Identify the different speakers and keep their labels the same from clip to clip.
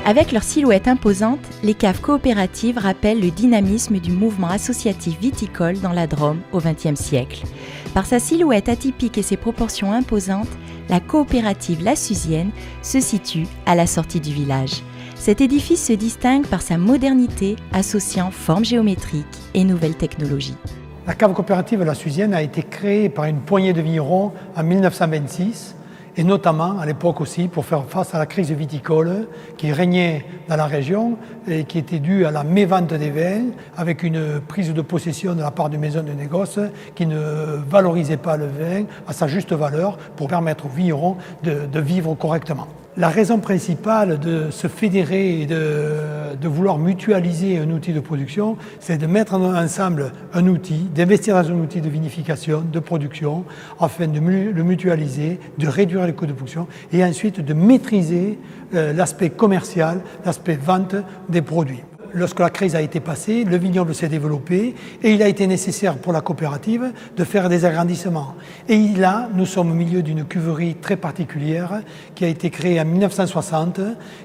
Speaker 1: Avec leur silhouette imposante, les caves coopératives rappellent le dynamisme du mouvement associatif viticole dans la Drôme au XXe siècle. Par sa silhouette atypique et ses proportions imposantes, la coopérative La Suzienne se situe à la sortie du village. Cet édifice se distingue par sa modernité, associant formes géométriques et nouvelles technologies.
Speaker 2: La cave coopérative La Suzienne a été créée par une poignée de vignerons en 1926 et notamment à l'époque aussi pour faire face à la crise viticole qui régnait dans la région et qui était due à la mévente des vins avec une prise de possession de la part de maisons de négoce qui ne valorisait pas le vin à sa juste valeur pour permettre aux vignerons de vivre correctement. La raison principale de se fédérer et de vouloir mutualiser un outil de production, c'est de mettre ensemble un outil, d'investir dans un outil de vinification, de production, afin de le mutualiser, de réduire les coûts de production et ensuite de maîtriser l'aspect commercial, l'aspect vente des produits. Lorsque la crise a été passée, le vignoble s'est développé et il a été nécessaire pour la coopérative de faire des agrandissements. Et là, nous sommes au milieu d'une cuverie très particulière qui a été créée en 1960,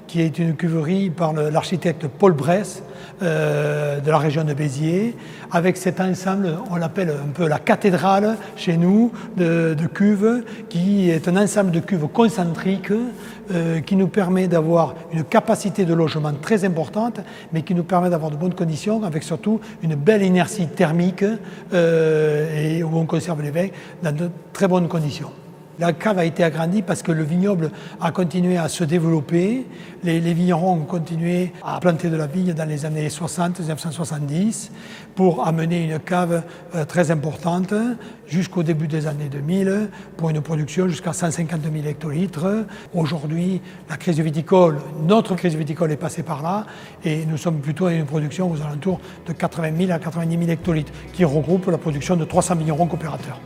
Speaker 2: qui est une cuverie par l'architecte Paul Bress de la région de Béziers, avec cet ensemble, on l'appelle un peu la cathédrale chez nous de cuves, qui est un ensemble de cuves concentriques qui nous permet d'avoir une capacité de logement très importante, mais qui nous permet d'avoir de bonnes conditions, avec surtout une belle inertie thermique et où on conserve les vins dans de très bonnes conditions. La cave a été agrandie parce que le vignoble a continué à se développer. Les vignerons ont continué à planter de la vigne dans les années 60, 1970, pour amener une cave très importante jusqu'au début des années 2000 pour une production jusqu'à 150 000 hectolitres. Aujourd'hui, la crise viticole, notre crise viticole est passée par là et nous sommes plutôt à une production aux alentours de 80 000 à 90 000 hectolitres qui regroupe la production de 300 vignerons coopérateurs.